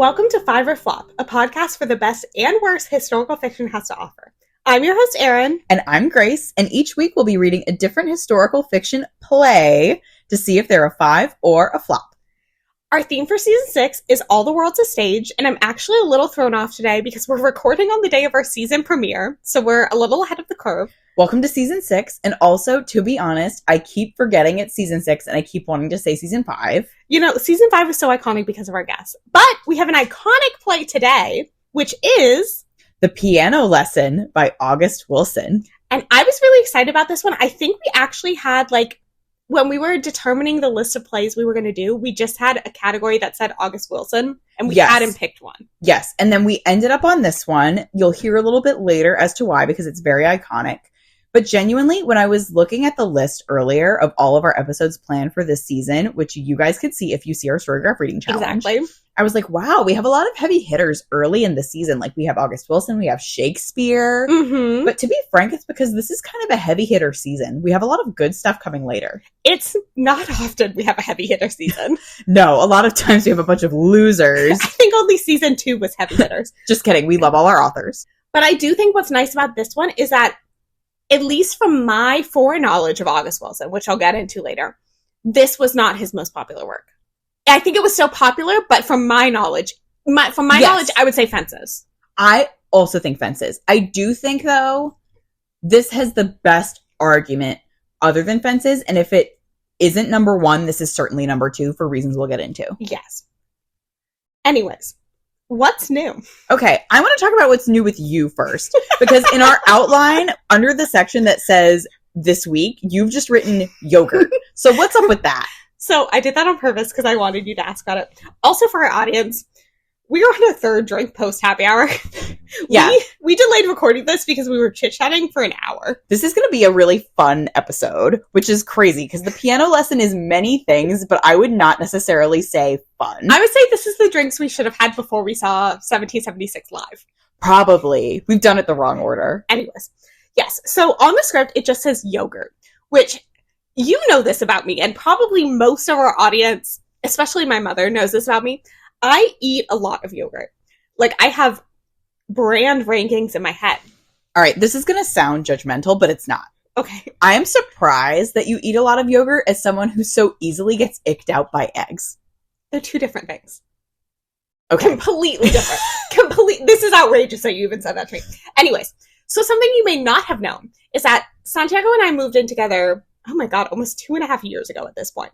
Welcome to Five or Flop, a podcast for the best and worst historical fiction has to offer. I'm your host, Erin. And I'm Grace, and each week we'll be reading a different historical fiction play to see if they're a five or a flop. Our theme for season 6 is All the World's a Stage, and I'm actually a little thrown off today because we're recording on the day of our season premiere, so we're a little ahead of the curve. Welcome to season 6, and also, to be honest, I keep forgetting it's season 6, and I keep wanting to say season 5. You know, season 5 is so iconic because of our guests. But we have an iconic play today, which is The Piano Lesson by August Wilson. And I was really excited about this one. I think we actually had, when we were determining the list of plays we were going to do, we just had a category that said August Wilson, and we hadn't picked one. Yes, and then we ended up on this one. You'll hear a little bit later as to why, because it's very iconic. But genuinely, when I was looking at the list earlier of all of our episodes planned for this season, which you guys could see if you see our Storygraph reading challenge, exactly. I was like, wow, we have a lot of heavy hitters early in the season. Like, we have August Wilson, we have Shakespeare. Mm-hmm. But to be frank, it's because this is kind of a heavy hitter season. We have a lot of good stuff coming later. It's not often we have a heavy hitter season. No, a lot of times we have a bunch of losers. I think only season 2 was heavy hitters. Just kidding. We love all our authors. But I do think what's nice about this one is that, at least from my foreknowledge of August Wilson, which I'll get into later, this was not his most popular work. I think it was still popular, but from my knowledge, knowledge, I would say Fences. I also think Fences. I do think, though, this has the best argument other than Fences, and if it isn't number 1, this is certainly number 2 for reasons we'll get into. Yes. Anyways, what's new? Okay, I want to talk about what's new with you first, because in our outline, under the section that says this week, you've just written yogurt. So what's up with that? So I did that on purpose because I wanted you to ask about it. Also, for our audience, we were on a third drink post happy hour. Yeah. We delayed recording this because we were chit-chatting for an hour. This is going to be a really fun episode, which is crazy because the piano lesson is many things, but I would not necessarily say fun. I would say this is the drinks we should have had before we saw 1776 live. Probably. We've done it the wrong order. Anyways, yes. So on the script, it just says yogurt, which you know this about me, and probably most of our audience, especially my mother, knows this about me. I eat a lot of yogurt. Like, I have brand rankings in my head. All right, this is going to sound judgmental, but it's not. Okay. I am surprised that you eat a lot of yogurt as someone who so easily gets icked out by eggs. They're two different things. Okay. Completely different. This is outrageous that you even said that to me. Anyways, so something you may not have known is that Santiago and I moved in together, oh my God, almost 2.5 years ago at this point.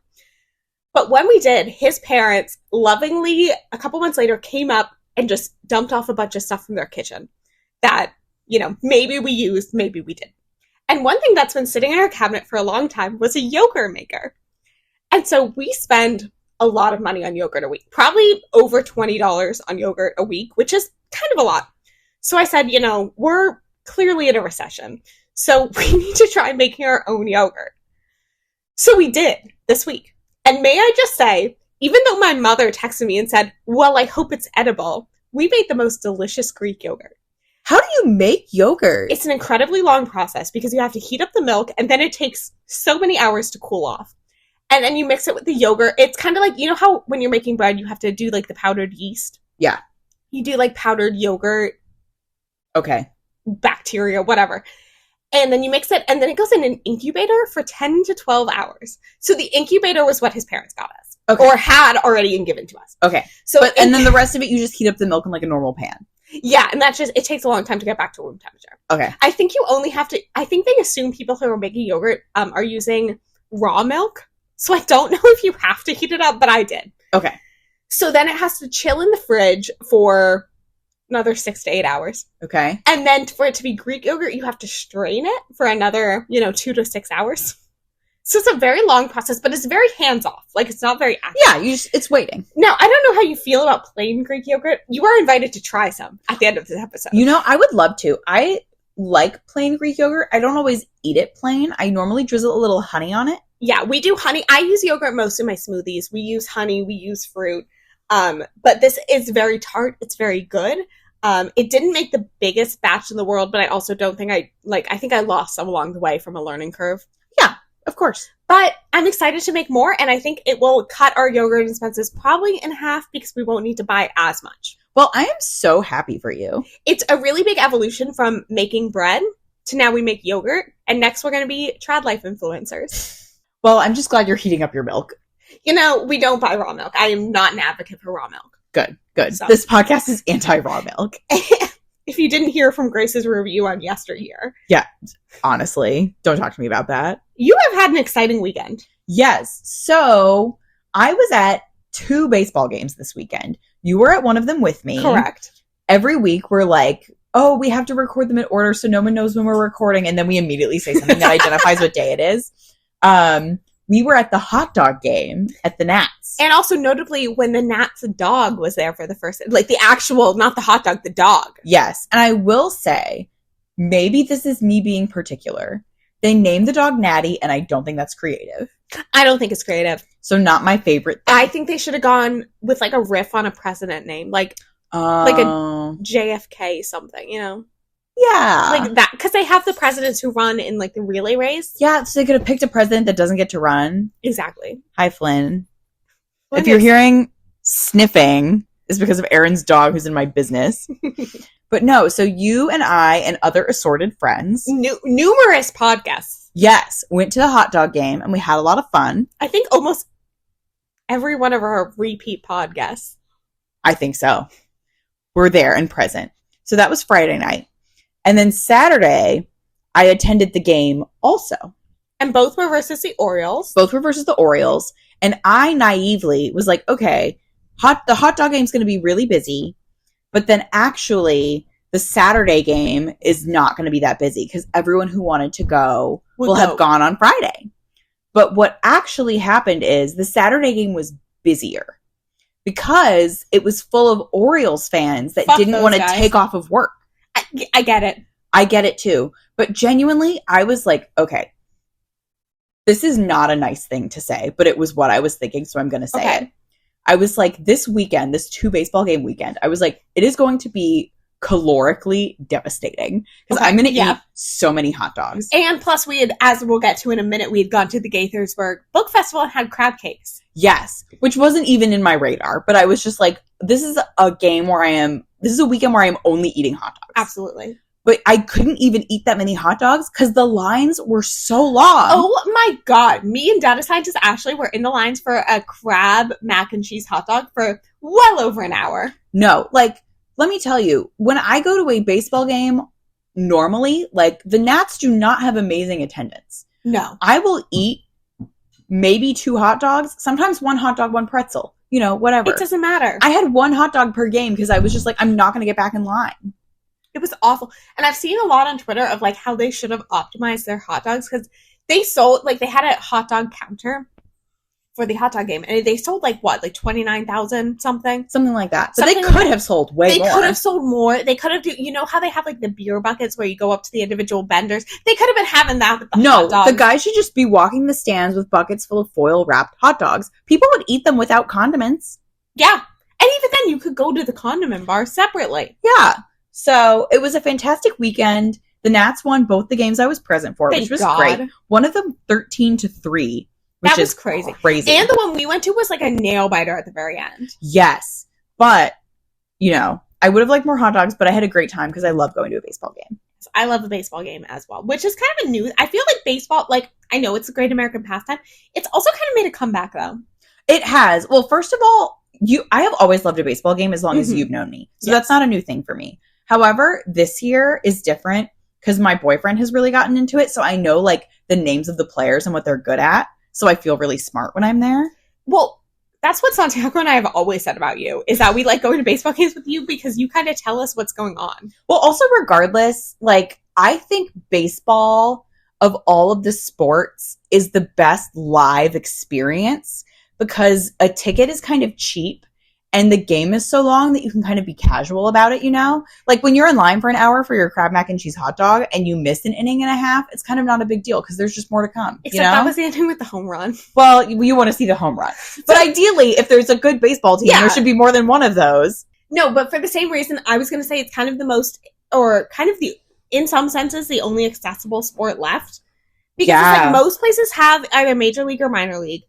But when we did, his parents lovingly, a couple months later, came up and just dumped off a bunch of stuff from their kitchen that, maybe we used, maybe we didn't. And one thing that's been sitting in our cabinet for a long time was a yogurt maker. And so we spend a lot of money on yogurt a week, probably over $20 on yogurt a week, which is kind of a lot. So I said, we're clearly in a recession, so we need to try making our own yogurt. So we did this week. And may I just say, even though my mother texted me and said, well, I hope it's edible, we made the most delicious Greek yogurt. How do you make yogurt? It's an incredibly long process because you have to heat up the milk, and then it takes so many hours to cool off. And then you mix it with the yogurt. It's kind of like, how when you're making bread, you have to do, the powdered yeast? Yeah. You do, powdered yogurt. Okay. Bacteria, whatever. And then you mix it, and then it goes in an incubator for 10 to 12 hours. So the incubator was what his parents got us. Okay. Or had already been given to us. Okay. And then the rest of it, you just heat up the milk in a normal pan. Yeah, and it takes a long time to get back to room temperature. Okay. I think you only have to, I think they assume people who are making yogurt are using raw milk. So I don't know if you have to heat it up, but I did. Okay. So then it has to chill in the fridge for another 6 to 8 hours. Okay. And then for it to be Greek yogurt, you have to strain it for another, 2 to 6 hours. So it's a very long process, but it's very hands-off. It's not very active. Yeah, it's waiting. Now, I don't know how you feel about plain Greek yogurt. You are invited to try some at the end of this episode. I would love to. I like plain Greek yogurt. I don't always eat it plain. I normally drizzle a little honey on it. Yeah, we do honey. I use yogurt most in my smoothies. We use honey. We use fruit. But this is very tart. It's very good. It didn't make the biggest batch in the world, but I also don't think I think I lost some along the way from a learning curve. Yeah. Of course. But I'm excited to make more, and I think it will cut our yogurt expenses probably in half because we won't need to buy as much. Well, I am so happy for you. It's a really big evolution from making bread to now we make yogurt, and next we're going to be trad life influencers. Well, I'm just glad you're heating up your milk. You know, we don't buy raw milk. I am not an advocate for raw milk. Good. So. This podcast is anti-raw milk. If you didn't hear from Grace's review on yesteryear. Yeah, honestly, don't talk to me about that. You have had an exciting weekend. Yes. So I was at 2 baseball games this weekend. You were at one of them with me. Correct. Every week we're like, oh, we have to record them in order so no one knows when we're recording. And then we immediately say something that identifies what day it is. We were at the hot dog game at the Nats. And also notably when the Nats dog was there for the first, like the actual, not the hot dog, the dog. Yes. And I will say, maybe this is me being particular. They named the dog Natty, and I don't think that's creative. I don't think it's creative. So not my favorite thing. I think they should have gone with like a riff on a president name, like a JFK something, you know? Yeah. Like that, because they have the presidents who run in like the relay race. Yeah, so they could have picked a president that doesn't get to run. Exactly. Hi, Flynn. If you're hearing sniffing, it's because of Erin's dog who's in my business. But no, so you and I and other assorted friends. Numerous podcasts. Yes, went to the hot dog game and we had a lot of fun. I think almost every one of our repeat podcasts. I think so. We're there and present. So that was Friday night. And then Saturday, I attended the game also. And both were versus the Orioles. Both were versus the Orioles. And I naively was like, okay, the hot dog game's going to be really busy. But then actually, the Saturday game is not going to be that busy because everyone who wanted to go will have gone on Friday. But what actually happened is the Saturday game was busier because it was full of Orioles fans that didn't want to take off of work. I get it. I get it too. But genuinely, I was like, okay, this is not a nice thing to say, but it was what I was thinking, so I'm going to say it. I was like, this weekend, this 2 baseball game weekend, I was like, it is going to be calorically devastating because I'm going to eat so many hot dogs. And plus we had, as we'll get to in a minute, we had gone to the Gaithersburg Book Festival and had crab cakes. Yes, which wasn't even in my radar, but I was just like, this is a weekend where I am only eating hot dogs. Absolutely. But I couldn't even eat that many hot dogs because the lines were so long. Oh my God. Me and data scientist Ashley were in the lines for a crab mac and cheese hot dog for well over an hour. No, like, let me tell you, when I go to a baseball game, normally, like, the Nats do not have amazing attendance. No. I will eat maybe 2 hot dogs, sometimes 1 hot dog, 1 pretzel, you know, whatever. It doesn't matter. I had 1 hot dog per game because I was just like, I'm not going to get back in line. It was awful. And I've seen a lot on Twitter of like how they should have optimized their hot dogs because they sold, like they had a hot dog counter for the hot dog game and they sold like 29,000 something? Something like that. But they could have sold way more. They could have sold more. They could have, you know how they have like the beer buckets where you go up to the individual vendors? They could have been having that with the hot dogs. No, the guy should just be walking the stands with buckets full of foil wrapped hot dogs. People would eat them without condiments. Yeah. And even then you could go to the condiment bar separately. Yeah. So it was a fantastic weekend. The Nats won both the games I was present for, which was great. One of them 13-3, which is crazy. And the one we went to was like a nail biter at the very end. Yes. But, you know, I would have liked more hot dogs, but I had a great time because I love going to a baseball game. So I love a baseball game as well, which is kind of a new, I feel like baseball, like, I know it's a great American pastime. It's also kind of made a comeback though. It has. Well, first of all, I have always loved a baseball game as long as you've known me. So that's not a new thing for me. However, this year is different because my boyfriend has really gotten into it. So I know like the names of the players and what they're good at. So I feel really smart when I'm there. Well, that's what Santiago and I have always said about you, is that we like going to baseball games with you because you kind of tell us what's going on. Well, also regardless, like I think baseball of all of the sports is the best live experience because a ticket is kind of cheap. And the game is so long that you can kind of be casual about it, you know? Like when you're in line for an hour for your crab mac and cheese hot dog and you miss an inning and a half, it's kind of not a big deal because there's just more to come. Except that was the ending with the home run. Well, you want to see the home run. But ideally, if there's a good baseball team, there should be more than one of those. No, but for the same reason, I was going to say it's kind of the most, or kind of the, in some senses, the only accessible sport left. Because it's like most places have either major league or minor league.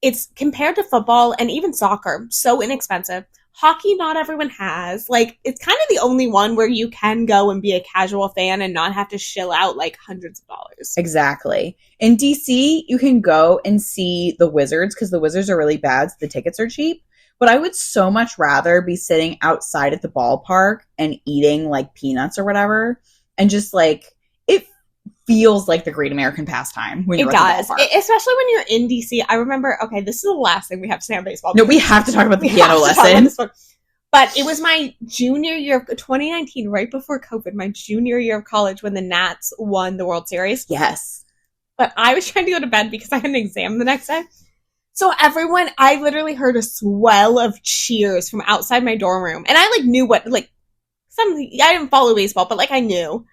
It's compared to football and even soccer, so inexpensive. Hockey, not everyone has. Like, it's kind of the only one where you can go and be a casual fan and not have to shill out like hundreds of dollars. Exactly. In DC, you can go and see the Wizards because the Wizards are really bad, so the tickets are cheap. But I would so much rather be sitting outside at the ballpark and eating like peanuts or whatever. And just like, it feels like the great American pastime when you're at the ballpark. Especially when you're in DC. I remember, okay, this is the last thing we have to say on baseball. No, we have to talk about the piano lesson. But it was my junior year of 2019, right before COVID, my junior year of college when the Nats won the World Series. Yes. But I was trying to go to bed because I had an exam the next day. So everyone, I literally heard a swell of cheers from outside my dorm room. And I like knew what, like, I didn't follow baseball, but like I knew.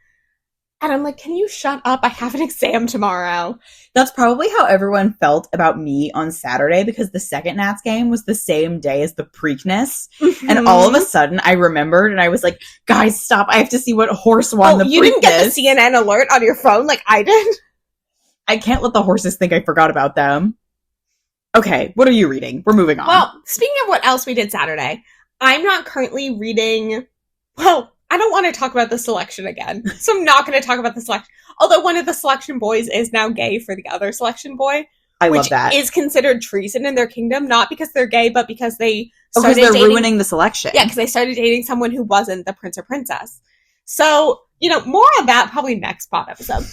And I'm like, can you shut up? I have an exam tomorrow. That's probably how everyone felt about me on Saturday because the second Nats game was the same day as the Preakness. Mm-hmm. And all of a sudden I remembered and I was like, guys, stop. I have to see what horse won the Preakness. You didn't get the CNN alert on your phone like I did? I can't let the horses think I forgot about them. Okay, what are you reading? We're moving on. Well, speaking of what else we did Saturday, I'm not currently reading... Well, I don't want to talk about the selection again, so I'm not going to talk about the selection. Although one of the selection boys is now gay for the other selection boy. I love that. Which is considered treason in their kingdom, not because they're gay, but because they started because they're ruining the selection. Yeah, because they started dating someone who wasn't the prince or princess. So, more on that probably next pod episode.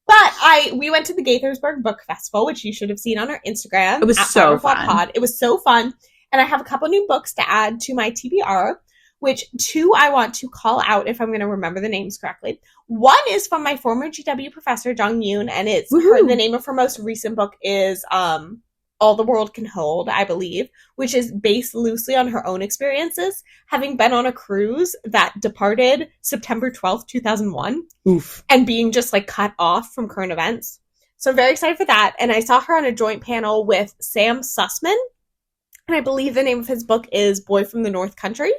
But we went to the Gaithersburg Book Festival, which you should have seen on our Instagram. It was so fun. Pod. It was so fun. And I have a couple new books to add to my TBR, which 2 I want to call out if I'm going to remember the names correctly. One is from my former GW professor, Jung Yoon, and it's the name of her most recent book is All the World Can Hold, I believe, which is based loosely on her own experiences, having been on a cruise that departed September 12th, 2001, and being just like cut off from current events. So I'm very excited for that. And I saw her on a joint panel with Sam Sussman, and I believe the name of his book is Boy from the North Country,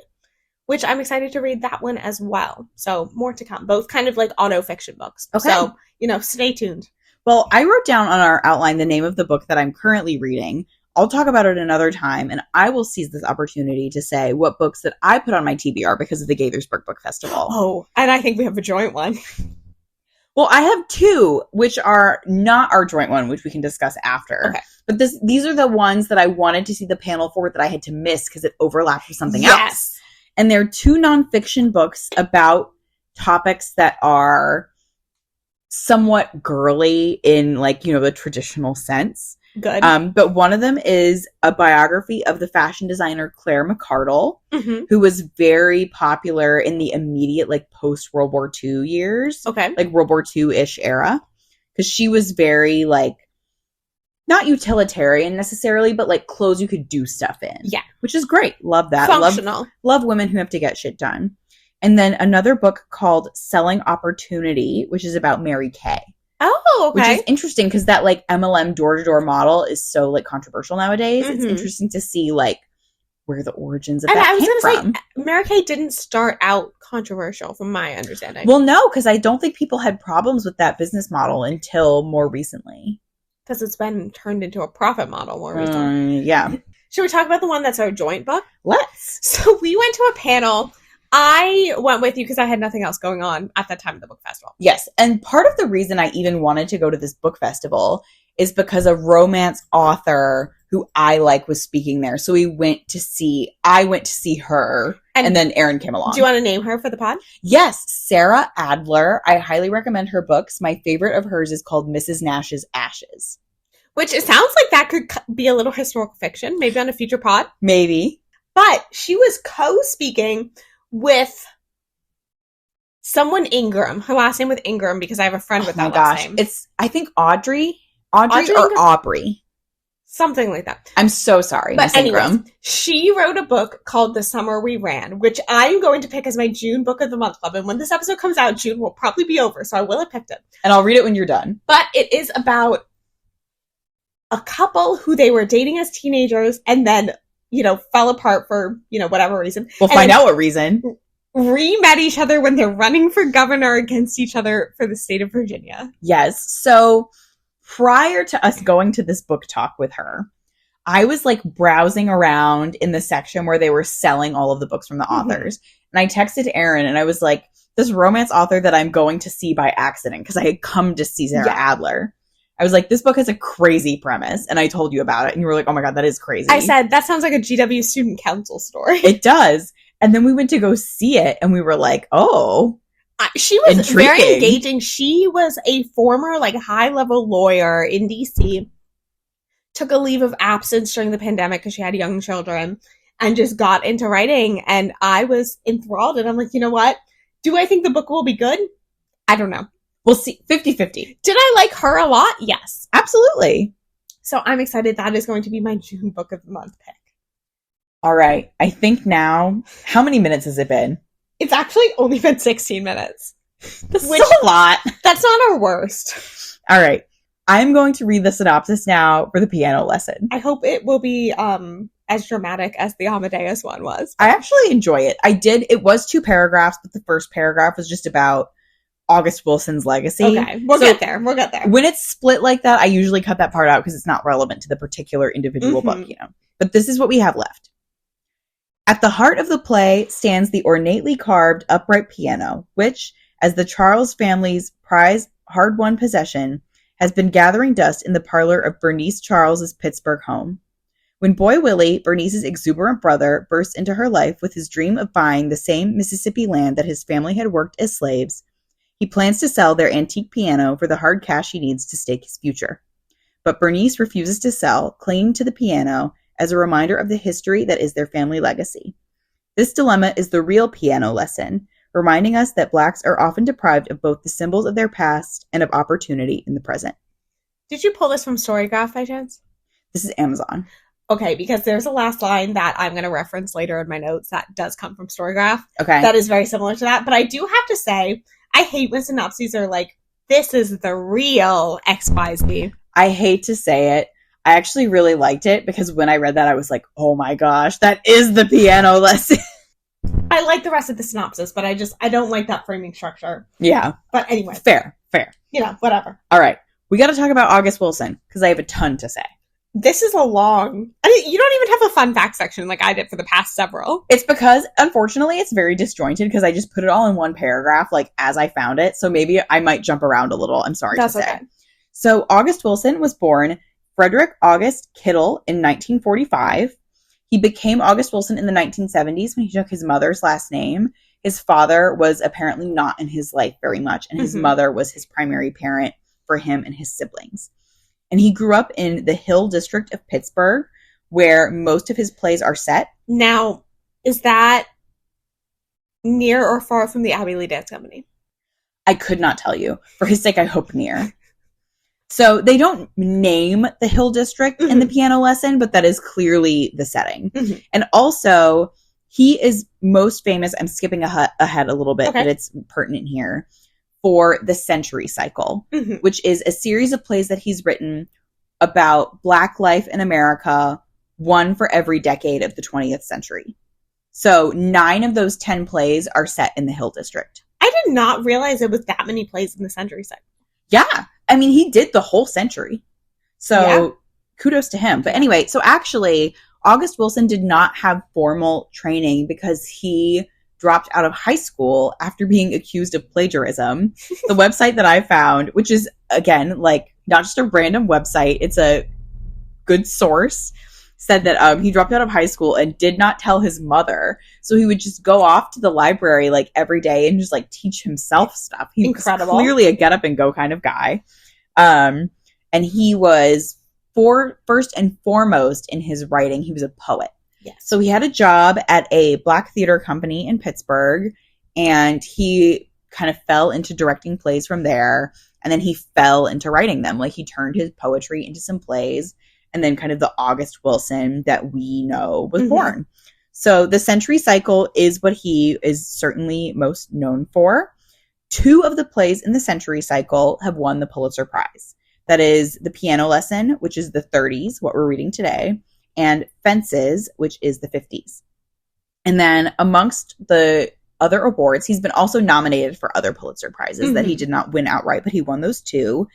which I'm excited to read that one as well. So more to come. Both kind of like auto-fiction books. Okay. So, stay tuned. Well, I wrote down on our outline the name of the book that I'm currently reading. I'll talk about it another time, and I will seize this opportunity to say what books that I put on my TBR because of the Gaithersburg Book Festival. Oh, and I think we have a joint one. Well, I have 2, which are not our joint one, which we can discuss after. Okay. But these are the ones that I wanted to see the panel for that I had to miss because it overlapped with something else. And they're 2 nonfiction books about topics that are somewhat girly in the traditional sense. Good. But one of them is a biography of the fashion designer Claire McCardle, who was very popular in the immediate post World War II years. Okay. World War II-ish era. Because she was very not utilitarian necessarily, but clothes you could do stuff in. Yeah. Which is great. Love that. Functional. Love women who have to get shit done. And then another book called Selling Opportunity, which is about Mary Kay. Oh, okay. Which is interesting because that MLM door-to-door model is so controversial nowadays. Mm-hmm. It's interesting to see where the origins of that came from. And I was going to say, Mary Kay didn't start out controversial from my understanding. Well, no, because I don't think people had problems with that business model until more recently. Because it's been turned into a profit model more recently. Yeah. Should we talk about the one that's our joint book? Let's. So we went to a panel. I went with you because I had nothing else going on at that time of the book festival. Yes. And part of the reason I even wanted to go to this book festival is because a romance author who I was speaking there. So I went to see her and then Erin came along. Do you want to name her for the pod? Yes. Sarah Adler. I highly recommend her books. My favorite of hers is called Mrs. Nash's Ashes. Which it sounds like that could be a little historical fiction, maybe on a future pod. Maybe. But she was co-speaking with someone Ingram. Her last name was Ingram because I have a friend with that last name. It's, I think, Audrey or Ingram? Aubrey. Something like that. I'm so sorry, But anyways, she wrote a book called The Summer We Ran, which I'm going to pick as my June Book of the Month Club. And when this episode comes out, June will probably be over, so I will have picked it. And I'll read it when you're done. But it is about a couple who they were dating as teenagers and then, fell apart for, whatever reason. We'll find out what reason. re-met each other when they're running for governor against each other for the state of Virginia. Yes. So prior to us going to this book talk with her, I was like browsing around in the section where they were selling all of the books from the authors. And I texted Erin and I was like, this romance author that I'm going to see by accident, because I had come to see Sarah Adler. I was like, this book has a crazy premise. And I told you about it. And you were like, oh my God, that is crazy. I said, that sounds like a GW student council story. It does. And then we went to go see it. And we were like, oh, she was intriguing. Very engaging. She was a former like high-level lawyer in DC. Took a leave of absence during the pandemic because she had young children and just got into writing. And I was enthralled. And I'm like, you know what? Do I think the book will be good? I don't know. We'll see. 50-50. Did I like her a lot? Yes. Absolutely. So I'm excited. That is going to be my June book of the month pick. All right. I think now, how many minutes has it been? It's actually only been 16 minutes. That's a lot. That's not our worst. All right. I'm going to read the synopsis now for the piano lesson. I hope it will be as dramatic as the Amadeus one was. I actually enjoy it. It was 2 paragraphs, but the first paragraph was just about August Wilson's legacy. Okay, we'll get there. When it's split like that, I usually cut that part out because it's not relevant to the particular individual book, But this is what we have left. At the heart of the play stands the ornately carved upright piano, which, as the Charles family's prized hard-won possession, has been gathering dust in the parlor of Bernice Charles's Pittsburgh home. When boy Willie, Bernice's exuberant brother, bursts into her life with his dream of buying the same Mississippi land that his family had worked as slaves, he plans to sell their antique piano for the hard cash he needs to stake his future. But Bernice refuses to sell, clinging to the piano as a reminder of the history that is their family legacy. This dilemma is the real piano lesson, reminding us that Blacks are often deprived of both the symbols of their past and of opportunity in the present. Did you pull this from Storygraph by chance? This is Amazon. Okay, because there's a last line that I'm going to reference later in my notes that does come from Storygraph. Okay. That is very similar to that. But I do have to say, I hate when synopses are like, this is the real XYZ. I hate to say it. I actually really liked it because when I read that, I was like, oh my gosh, that is the piano lesson. I like the rest of the synopsis, but I don't like that framing structure. Yeah. But anyway. Fair. Whatever. All right. We got to talk about August Wilson because I have a ton to say. This is a long... I mean, you don't even have a fun fact section like I did for the past several. It's because, unfortunately, it's very disjointed because I just put it all in one paragraph, like, as I found it. So maybe I might jump around a little. I'm sorry to say. Okay. So August Wilson was born Frederick August Kittle in 1945. He became August Wilson in the 1970s when he took his mother's last name. His father was apparently not in his life very much, and his mother was his primary parent for him and his siblings. And he grew up in the Hill District of Pittsburgh, where most of his plays are set. Now, is that near or far from the Abbey Lee Dance Company? I could not tell you. For his sake, I hope near. So they don't name the Hill District in the piano lesson, but that is clearly the setting. And also, he is most famous, I'm skipping ahead a little bit, but it's pertinent here, for the Century Cycle, which is a series of plays that he's written about Black life in America, one for every decade of the 20th century. So 9 of those 10 plays are set in the Hill District. I did not realize it was that many plays in the Century Cycle. Yeah. I mean, he did the whole century. So kudos to him. But anyway, so actually, August Wilson did not have formal training because he dropped out of high school after being accused of plagiarism. The website that I found, which is, again, like, not just a random website, it's a good source, said that he dropped out of high school and did not tell his mother. So he would just go off to the library, like, every day and just, like, teach himself stuff. He was clearly a get-up-and-go kind of guy. And he was, first and foremost in his writing, he was a poet. Yes. So he had a job at a Black theater company in Pittsburgh, and he kind of fell into directing plays from there, and then he fell into writing them. Like, he turned his poetry into some plays, and then kind of the August Wilson that we know was born. So the Century Cycle is what he is certainly most known for. 2 of the plays in the Century Cycle have won the Pulitzer Prize. That is The Piano Lesson, which is the 30s, what we're reading today, and Fences, which is the 50s. And then amongst the other awards. He's been also nominated for other Pulitzer Prizes that he did not win outright, but he won those 2.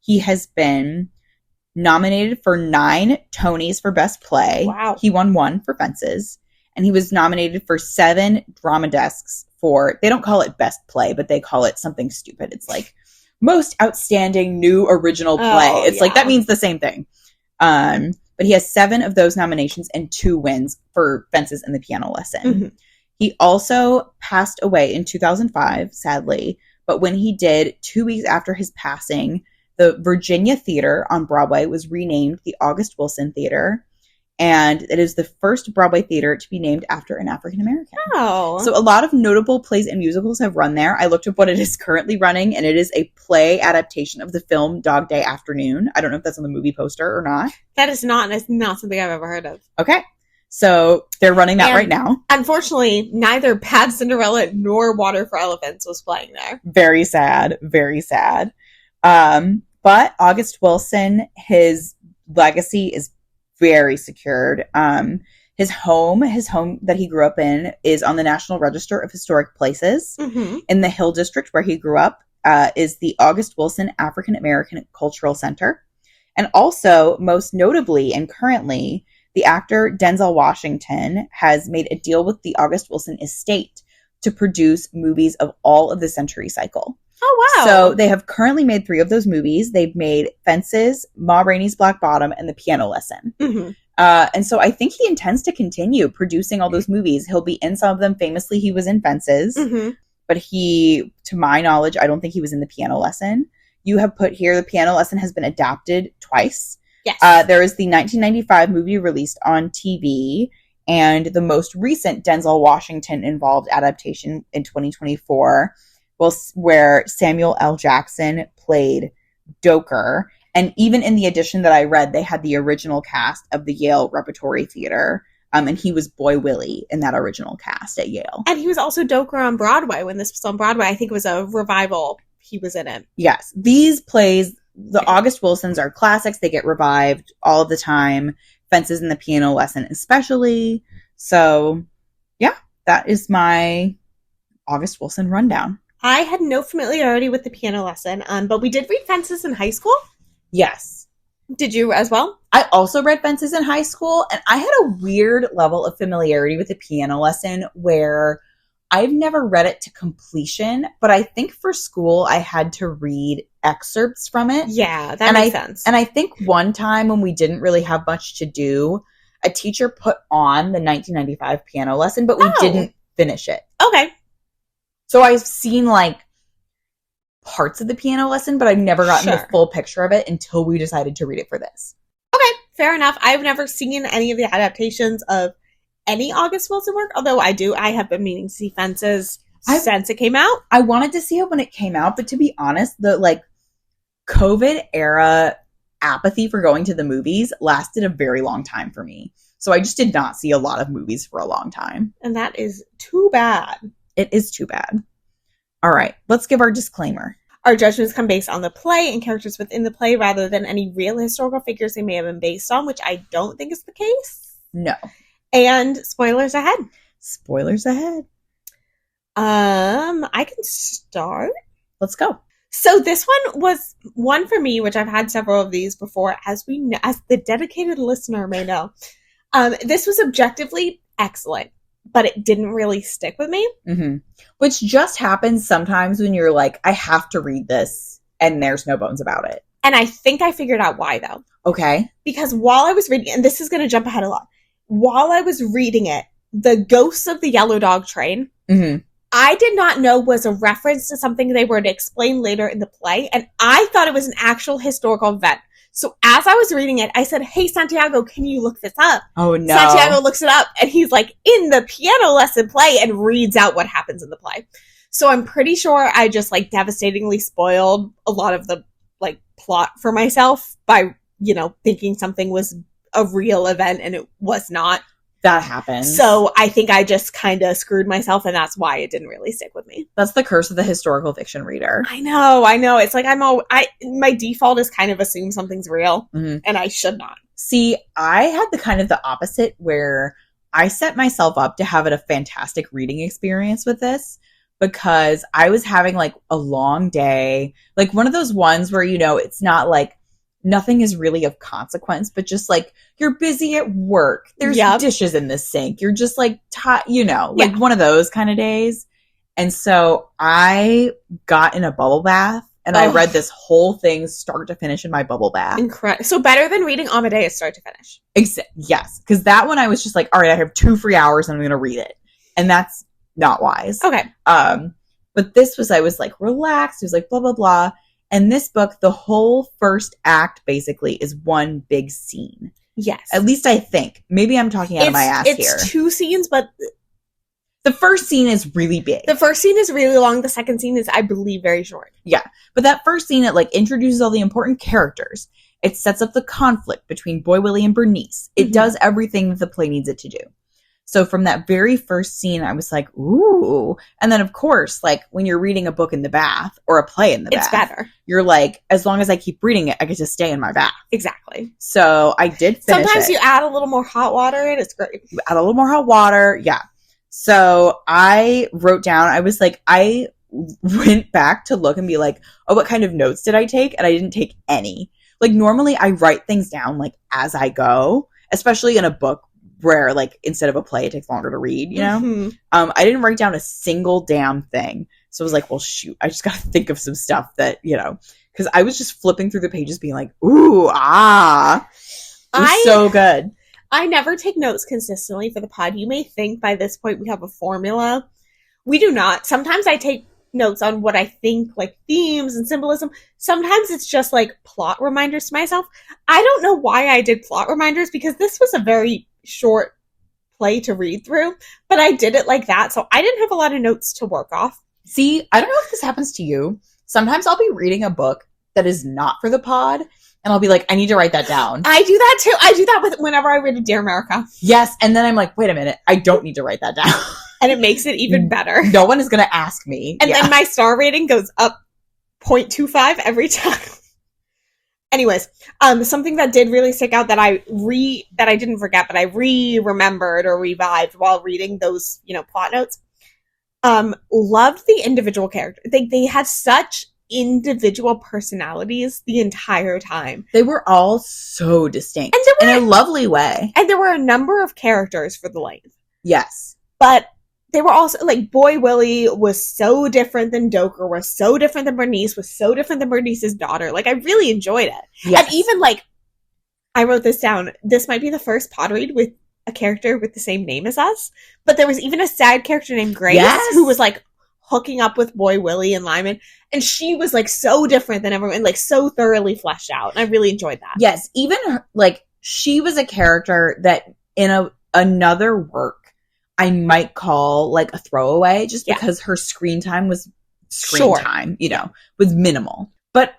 He has been nominated for 9 Tonys for Best Play. Wow. He won 1 for Fences. And he was nominated for 7 Drama Desks for, they don't call it Best Play, but they call it something stupid. It's like Most Outstanding New Original Play. It's like, that means the same thing. But he has 7 of those nominations and 2 wins for Fences and the Piano Lesson. He also passed away in 2005, sadly. But when he did, 2 weeks after his passing, the Virginia Theater on Broadway was renamed the August Wilson Theater. And it is the first Broadway theater to be named after an African American. Oh. So a lot of notable plays and musicals have run there. I looked up what it is currently running, and it is a play adaptation of the film Dog Day Afternoon. I don't know if that's on the movie poster or not. That's not something I've ever heard of. Okay. So they're running that right now. Unfortunately, neither Bad Cinderella nor Water for Elephants was playing there. Very sad. Very sad. But August Wilson, his legacy is very secured. His home that he grew up in is on the National Register of Historic Places. In the Hill District where he grew up is the August Wilson African American Cultural Center. And also, most notably and currently, the actor Denzel Washington has made a deal with the August Wilson estate to produce movies of all of the Century cycle. Oh, wow. So they have currently made 3 of those movies. They've made Fences, Ma Rainey's Black Bottom, and The Piano Lesson. And so I think he intends to continue producing all those movies. He'll be in some of them. Famously, he was in Fences. But he, to my knowledge, I don't think he was in The Piano Lesson. You have put here, The Piano Lesson has been adapted twice. Yes. There is the 1995 movie released on TV, and the most recent Denzel Washington involved adaptation in 2024, where Samuel L. Jackson played Doker. And even in the edition that I read, they had the original cast of the Yale Repertory Theater. And he was Boy Willie in that original cast at Yale. And he was also Doker on Broadway when this was on Broadway. I think it was a revival. He was in it. Yes. These plays, the August Wilsons, are classics. They get revived all of the time. Fences and the Piano Lesson especially. So, yeah, that is my August Wilson rundown. I had no familiarity with The Piano Lesson, but we did read Fences in high school. Yes. Did you as well? I also read Fences in high school, and I had a weird level of familiarity with The Piano Lesson where I've never read it to completion, but I think for school I had to read excerpts from it. Yeah, that makes sense. And I think one time when we didn't really have much to do, a teacher put on the 1995 Piano Lesson, but we didn't finish it. Okay. So I've seen like parts of the Piano Lesson, but I've never gotten the full picture of it until we decided to read it for this. Okay, fair enough. I've never seen any of the adaptations of any August Wilson work, although I have been meaning to see Fences since it came out. I wanted to see it when it came out, but to be honest, the like COVID era apathy for going to the movies lasted a very long time for me. So I just did not see a lot of movies for a long time. And that is too bad. It is too bad. All right, let's give our disclaimer. Our judgments come based on the play and characters within the play rather than any real historical figures they may have been based on, which I don't think is the case. No. And spoilers ahead. Spoilers ahead. I can start. Let's go. So this one was one for me, which I've had several of these before, as the dedicated listener may know. This was objectively excellent, but it didn't really stick with me. Mm-hmm. Which just happens sometimes when you're like, I have to read this, and there's no bones about it. And I think I figured out why, though. Okay. Because while I was reading, and this is going to jump ahead a lot, while I was reading it, the Ghosts of the Yellow Dog Train, I did not know was a reference to something they were to explain later in the play, and I thought it was an actual historical event. So as I was reading it, I said, hey, Santiago, can you look this up? Oh, no. Santiago looks it up, and he's like, in the Piano Lesson play, and reads out what happens in the play. So I'm pretty sure I just, like, devastatingly spoiled a lot of the, like, plot for myself by, thinking something was a real event, and it was not. That happens. So I think I just kind of screwed myself, and that's why it didn't really stick with me. That's the curse of the historical fiction reader. I know. It's like my default is kind of assume something's real, and I should not. See, I had the kind of the opposite where I set myself up to have a fantastic reading experience with this because I was having like a long day, like one of those ones where, you know, it's not like nothing is really of consequence, but just like you're busy at work. There's dishes in the sink. You're just like, you know, like one of those kind of days. And so I got in a bubble bath and I read this whole thing start to finish in my bubble bath. Incredible. So better than reading Amadeus start to finish. Yes. Because that one I was just like, all right, I have 2 free hours and I'm going to read it. And that's not wise. Okay. But this was, I was like relaxed. It was like blah, blah, blah. And this book, the whole first act basically is one big scene. Yes. At least I think. Maybe I'm talking out of my ass here. It's 2 scenes, but the first scene is really big. The first scene is really long. The second scene is, I believe, very short. Yeah. But that first scene, it like introduces all the important characters. It sets up the conflict between Boy Willie and Bernice. It does everything that the play needs it to do. So from that very first scene, I was like, ooh. And then, of course, like when you're reading a book in the bath or a play in the bath. It's better. You're like, as long as I keep reading it, I get to stay in my bath. Exactly. So I did finish Sometimes it. you add a little more hot water and it's great. Add a little more hot water. Yeah. So I wrote down, I was like, I went back to look and be like, oh, what kind of notes did I take? And I didn't take any. Like normally I write things down like as I go, especially in a book where like instead of a play it takes longer to read, you know? I didn't write down a single damn thing. So I was like, well, shoot, I just got to think of some stuff that, you know, because I was just flipping through the pages being like, ooh, it was so good. I never take notes consistently for the pod. You may think by this point we have a formula. We do not. Sometimes I take notes on what I think, like themes and symbolism. Sometimes it's just like plot reminders to myself. I don't know why I did plot reminders because this was a very short play to read through, but I did it like that. So I didn't have a lot of notes to work off. See, I don't know if this happens to you. Sometimes I'll be reading a book that is not for the pod. And I'll be like, I need to write that down. I do that too. I do that whenever I read a Dear America. Yes. And then I'm like, wait a minute. I don't need to write that down. And it makes it even better. No one is going to ask me. And then my star rating goes up 0.25 every time. Anyways, something that did really stick out that I didn't forget, but I remembered or revived while reading those, you know, plot notes. Loved the individual characters. They had such individual personalities the entire time. They were all so distinct in a lovely way. And there were a number of characters for the length. Yes. But they were also, like, Boy Willie was so different than Doker, was so different than Bernice, was so different than Bernice's daughter. Like, I really enjoyed it. Yes. And even, like, I wrote this down. This might be the first pod read with a character with the same name as us. But there was even a side character named Grace who was, like, hooking up with Boy Willie and Lyman, and she was like so different than everyone, like so thoroughly fleshed out, and I really enjoyed that. Yes, even her, like she was a character that in another work I might call like a throwaway, just because her screen time was time, you know, was minimal. But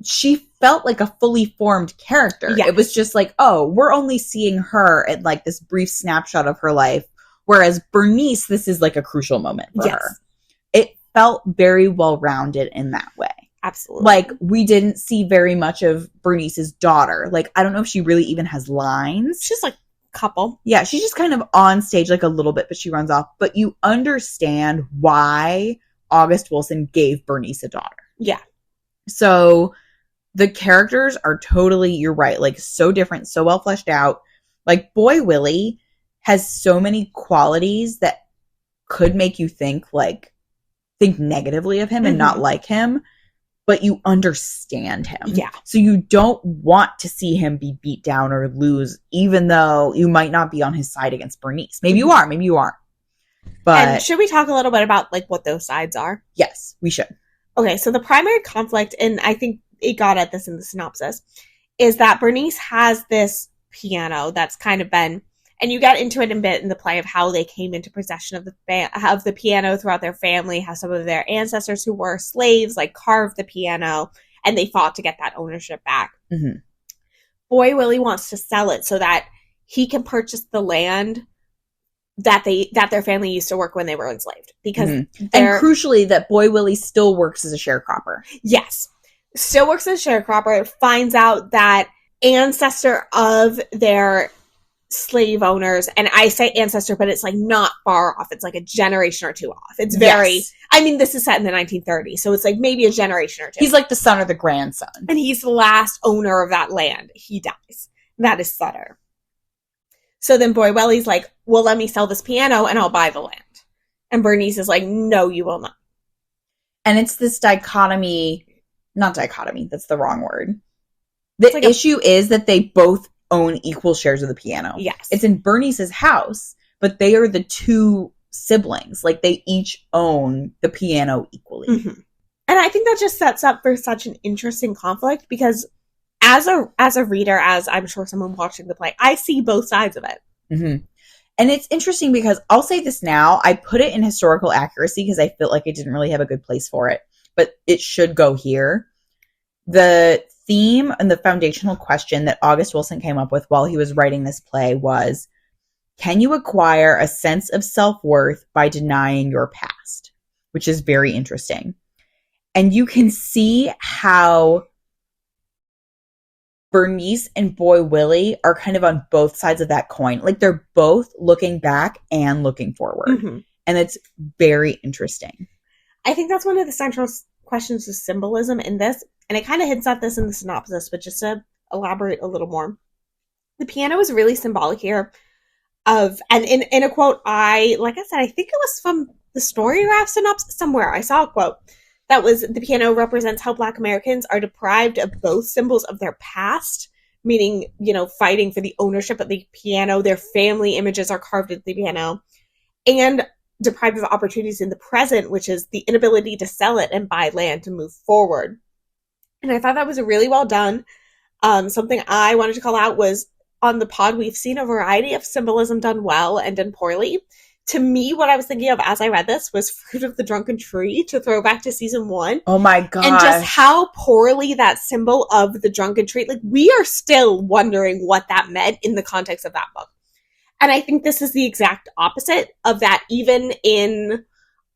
she felt like a fully formed character. Yes. It was just like, oh, we're only seeing her at like this brief snapshot of her life, whereas Bernice, this is like a crucial moment for her. It felt very well-rounded in that way. Absolutely. Like, we didn't see very much of Bernice's daughter. Like, I don't know if she really even has lines. She's like a couple. Yeah, she's just kind of on stage like a little bit, but she runs off. But you understand why August Wilson gave Bernice a daughter. Yeah. So the characters are totally, you're right, like so different, so well fleshed out. Like, Boy Willie has so many qualities that could make you think negatively of him and not like him, but you understand him. Yeah. So you don't want to see him be beat down or lose, even though you might not be on his side against Bernice. Maybe you are, maybe you aren't. But and should we talk a little bit about like what those sides are? Yes, we should. Okay, so the primary conflict, and I think it got at this in the synopsis, is that Bernice has this piano that's kind of been, and you got into it a bit in the play of how they came into possession of the piano throughout their family, how some of their ancestors who were slaves like carved the piano, and they fought to get that ownership back. Mm-hmm. Boy Willie wants to sell it so that he can purchase the land that their family used to work when they were enslaved. Because and crucially, that Boy Willie still works as a sharecropper. Yes. Still works as a sharecropper, finds out that ancestor of their slave owners, and I say ancestor, but it's like not far off. It's like a generation or two off. It's very, Yes. I mean, this is set in the 1930s, so it's like maybe a generation or two. He's like the son or the grandson. And he's the last owner of that land. He dies. That is Sutter. So then Boy Welly's like, well, let me sell this piano and I'll buy the land. And Bernice is like, no, you will not. And it's this dichotomy, not dichotomy, that's the wrong word. The like issue is that they both own equal shares of the piano. Yes. It's in Bernice's house, but they are the two siblings. Like, they each own the piano equally. Mm-hmm. And I think that just sets up for such an interesting conflict because as a reader, as I'm sure someone watching the play, I see both sides of it. Mm-hmm. And it's interesting because I'll say this now. I put it in historical accuracy because I felt like I didn't really have a good place for it, but it should go here. The theme and the foundational question that August Wilson came up with while he was writing this play was, can you acquire a sense of self-worth by denying your past? Which is very interesting. And you can see how Bernice and Boy Willie are kind of on both sides of that coin. Like, they're both looking back and looking forward. Mm-hmm. And it's very interesting. I think that's one of the central questions of symbolism in this. And it kind of hints at this in the synopsis, but just to elaborate a little more. The piano is really symbolic here of, and in a quote, like I said, I think it was from the Storygraph synopsis somewhere. I saw a quote that was, the piano represents how Black Americans are deprived of both symbols of their past, meaning, fighting for the ownership of the piano. Their family images are carved into the piano, and deprived of opportunities in the present, which is the inability to sell it and buy land to move forward. And I thought that was really well done. Something I wanted to call out was, on the pod, we've seen a variety of symbolism done well and done poorly. To me, what I was thinking of as I read this was Fruit of the Drunken Tree, to throw back to season 1. Oh my god. And just how poorly that symbol of the drunken tree, like, we are still wondering what that meant in the context of that book. And I think this is the exact opposite of that, even in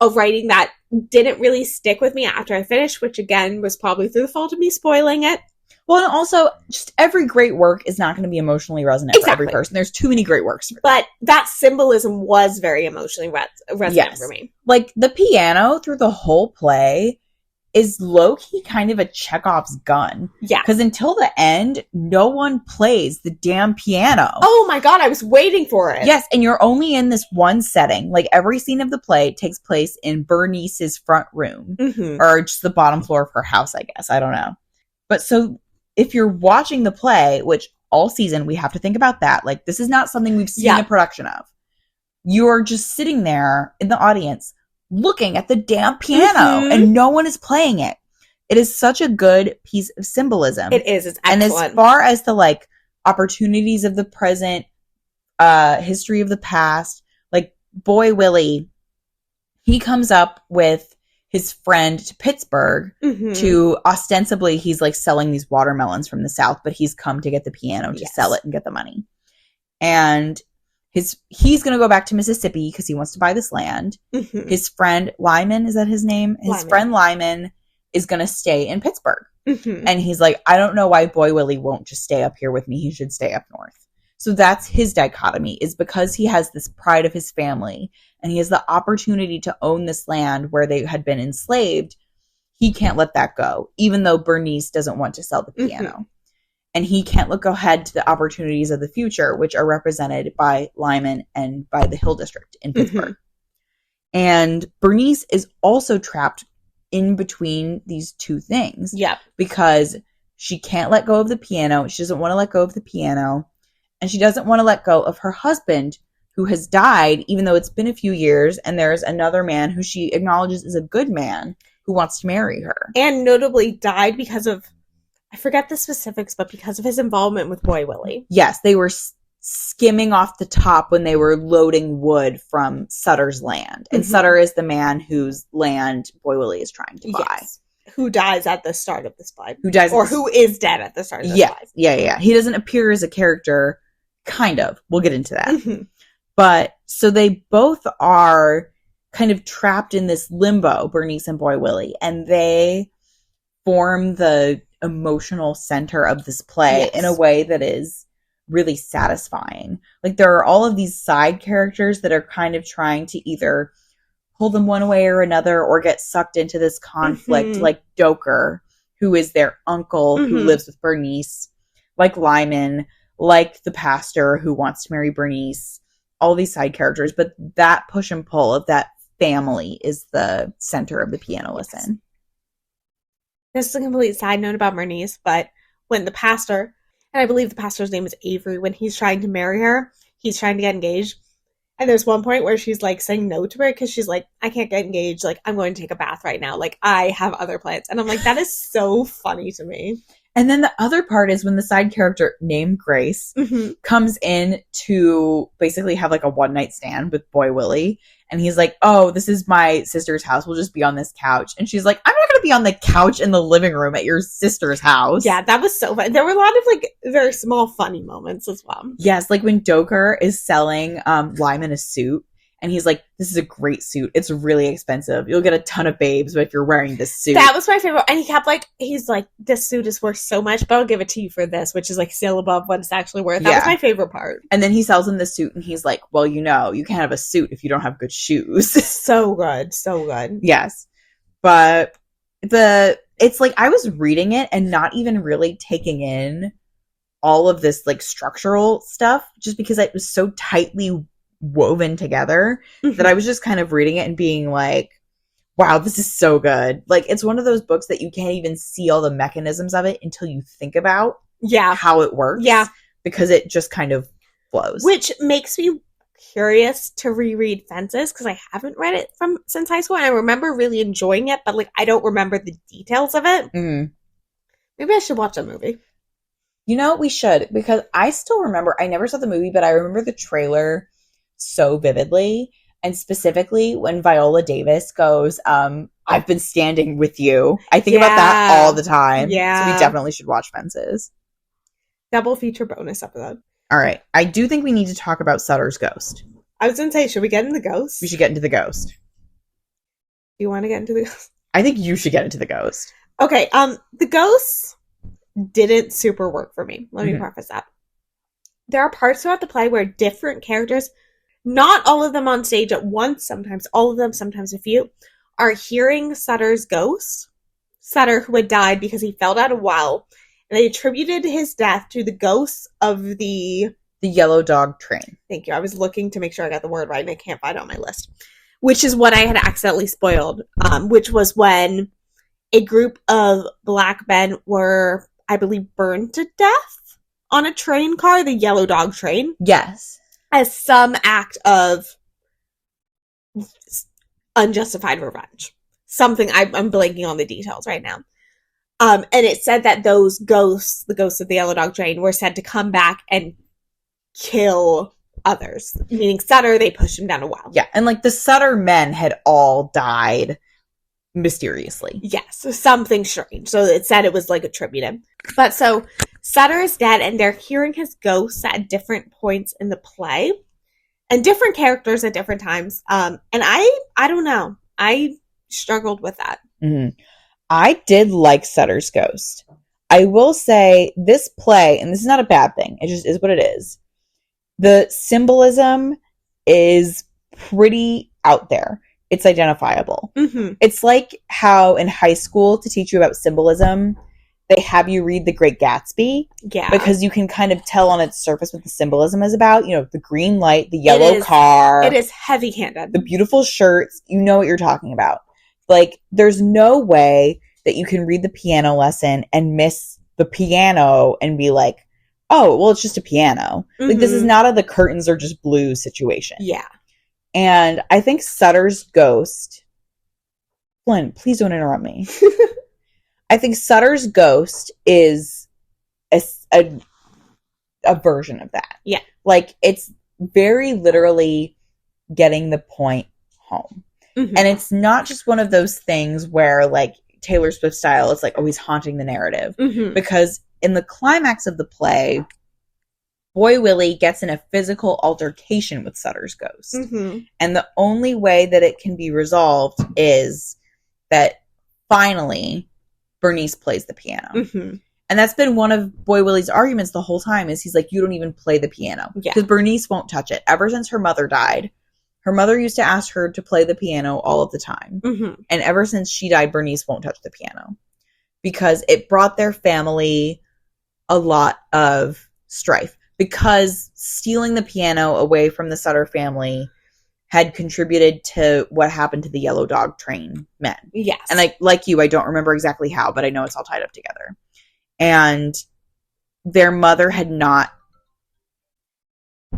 a writing that didn't really stick with me after I finished, which again was probably through the fault of me spoiling it. Well, and also, just every great work is not going to be emotionally resonant for every person. There's too many great works for that. But that symbolism was very emotionally resonant for me. Like, the piano through the whole play is low-key kind of a Chekhov's gun. Yeah. Because until the end, no one plays the damn piano. Oh my god, I was waiting for it. Yes, and you're only in this one setting. Like, every scene of the play takes place in Bernice's front room. Mm-hmm. Or just the bottom floor of her house, I guess. I don't know. But so, if you're watching the play, which all season we have to think about that, like, this is not something we've seen a production of. You're just sitting there in the audience looking at the damn piano, and no one is playing it. It is such a good piece of symbolism. It is. It's excellent. And as far as the, like, opportunities of the present, history of the past, like, Boy Willie, he comes up with his friend to Pittsburgh to, ostensibly, he's like selling these watermelons from the South, but he's come to get the piano to sell it and get the money. And he's going to go back to Mississippi because he wants to buy this land. Mm-hmm. His friend Lyman, is that his name? His friend Lyman is going to stay in Pittsburgh. Mm-hmm. And he's like, I don't know why Boy Willie won't just stay up here with me. He should stay up north. So that's his dichotomy, is because he has this pride of his family and he has the opportunity to own this land where they had been enslaved. He can't let that go, even though Bernice doesn't want to sell the piano. Mm-hmm. And he can't look ahead to the opportunities of the future, which are represented by Lyman and by the Hill District in Pittsburgh. Mm-hmm. And Bernice is also trapped in between these two things. Yeah. Because she can't let go of the piano. She doesn't want to let go of the piano. And she doesn't want to let go of her husband, who has died, even though it's been a few years. And there's another man who she acknowledges is a good man who wants to marry her. And notably died because of, I forget the specifics, but because of his involvement with Boy Willie. Yes, they were skimming off the top when they were loading wood from Sutter's land. And Sutter is the man whose land Boy Willie is trying to buy. Yes. Who dies at the start of this play. Who dies, or who is dead at the start of this play. Yeah. He doesn't appear as a character, kind of. We'll get into that. Mm-hmm. But, so they both are kind of trapped in this limbo, Bernice and Boy Willie. And they form the emotional center of this play in a way that is really satisfying. Like, there are all of these side characters that are kind of trying to either pull them one way or another or get sucked into this conflict, like Doker, who is their uncle who lives with Bernice, like Lyman, like the pastor who wants to marry Bernice, all these side characters. But that push and pull of that family is the center of the piano listen. This is a complete side note about Bernice, but when the pastor, and I believe the pastor's name is Avery, when he's trying to marry her, he's trying to get engaged. And there's one point where she's like saying no to her because she's like, I can't get engaged. Like, I'm going to take a bath right now. Like, I have other plans. And I'm like, that is so funny to me. And then the other part is when the side character named Grace comes in to basically have like a one night stand with Boy Willie. And he's like, oh, this is my sister's house. We'll just be on this couch. And she's like, I'm not going to be on the couch in the living room at your sister's house. Yeah, that was so fun. There were a lot of like very small funny moments as well. Yes, like when Doker is selling Lyman a suit. And he's like, this is a great suit. It's really expensive. You'll get a ton of babes if you're wearing this suit. That was my favorite. And he kept like, he's like, this suit is worth so much, but I'll give it to you for this, which is like still above what it's actually worth. That was my favorite part. And then he sells him the suit and he's like, well, you know, you can't have a suit if you don't have good shoes. So good. So good. Yes. But it's like I was reading it and not even really taking in all of this like structural stuff just because it was so tightly woven together that I was just kind of reading it and being like, wow, this is so good. Like, it's one of those books that you can't even see all the mechanisms of it until you think about how it works. Yeah. Because it just kind of flows. Which makes me curious to reread Fences because I haven't read it since high school and I remember really enjoying it, but like I don't remember the details of it. Maybe I should watch that movie. You know, we should, because I still remember, I never saw the movie, but I remember the trailer so vividly, and specifically when Viola Davis goes, I've been standing with you. I think about that all the time. Yeah. So we definitely should watch Fences. Double feature bonus episode. All right. I do think we need to talk about Sutter's ghost. I was going to say, should we get into the ghost? We should get into the ghost. Do you want to get into the ghost? I think you should get into the ghost. Okay. The ghost didn't super work for me. Let me preface that. There are parts throughout the play where different characters, not all of them on stage at once, sometimes all of them, sometimes a few, are hearing Sutter's ghost. Sutter, who had died because he fell down a well, and they attributed his death to the ghosts of the yellow dog train. Thank you. I was looking to make sure I got the word right, and I can't find it on my list. Which is what I had accidentally spoiled, which was when a group of black men were, I believe, burned to death on a train car, the yellow dog train. Yes. As some act of unjustified revenge. Something, I'm blanking on the details right now. And it said that those ghosts, the ghosts of the yellow dog train, were said to come back and kill others. Meaning Sutter, they pushed him down a well. Yeah, and like the Sutter men had all died mysteriously. Yes, something strange. So it said it was like attributed. But so Sutter is dead and they're hearing his ghosts at different points in the play and different characters at different times. And I don't know. I struggled with that. I did like Sutter's ghost. I will say this play, and this is not a bad thing, it just is what it is. The symbolism is pretty out there. It's identifiable. It's like how in high school, to teach you about symbolism, they have you read The Great Gatsby. Yeah. Because you can kind of tell on its surface what the symbolism is about. You know, the green light, the yellow car. It is heavy-handed. The beautiful shirts. You know what you're talking about. Like, there's no way that you can read the piano lesson and miss the piano and be like, oh, well, it's just a piano. Like, this is not a the curtains are just blue situation. Yeah. And I think Sutter's ghost... Flynn, please don't interrupt me. I think Sutter's ghost is a version of that. Yeah. Like, it's very literally getting the point home. And it's not just one of those things where, like, Taylor Swift style, it's like always haunting the narrative. Because in the climax of the play, Boy Willie gets in a physical altercation with Sutter's ghost. And the only way that it can be resolved is that finally Bernice plays the piano. And And that's been one of Boy Willie's arguments the whole time is he's like, you don't even play the piano. Because Bernice won't touch it. Ever since her mother died, her mother used to ask her to play the piano all of the time. Mm-hmm. And ever since she died, Bernice won't touch the piano. Because it brought their family a lot of strife. Because stealing the piano away from the Sutter family had contributed to what happened to the Yellow Dog Train men. Yes. And like you, I don't remember exactly how, but I know it's all tied up together. And their mother had not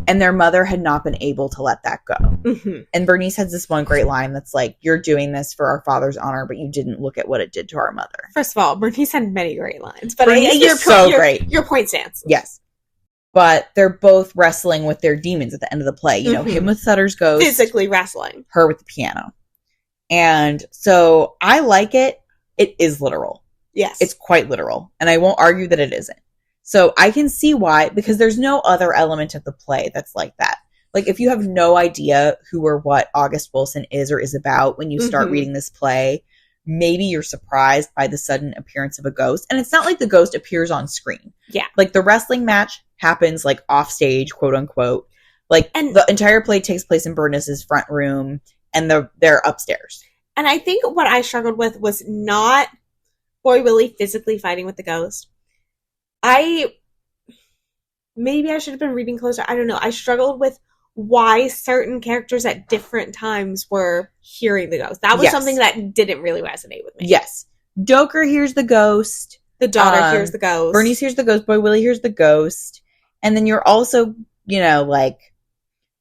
been able to let that go. Mm-hmm. And Bernice has this one great line that's like, you're doing this for our father's honor, but you didn't look at what it did to our mother. First of all, Bernice had many great lines. But Bernice is so great. Your point stands. Yes. But they're both wrestling with their demons at the end of the play. You know, him with Sutter's ghost. Physically wrestling. Her with the piano. And so I like it. It is literal. Yes. It's quite literal. And I won't argue that it isn't. So I can see why, because there's no other element of the play that's like that. Like, if you have no idea who or what August Wilson is or is about when you start reading this play, maybe you're surprised by the sudden appearance of a ghost. And it's not like the ghost appears on screen. Yeah. Like, the wrestling match happens, like, off stage, quote unquote. Like, and the entire play takes place in Bernice's front room, and they're upstairs. And I think what I struggled with was not Boy Willie physically fighting with the ghost. Maybe I should have been reading closer. I don't know. I struggled with why certain characters at different times were hearing the ghost. That was something that didn't really resonate with me. Yes. Doker hears the ghost. The daughter hears the ghost. Bernice hears the ghost. Boy Willie hears the ghost. And then you're also, you know, like,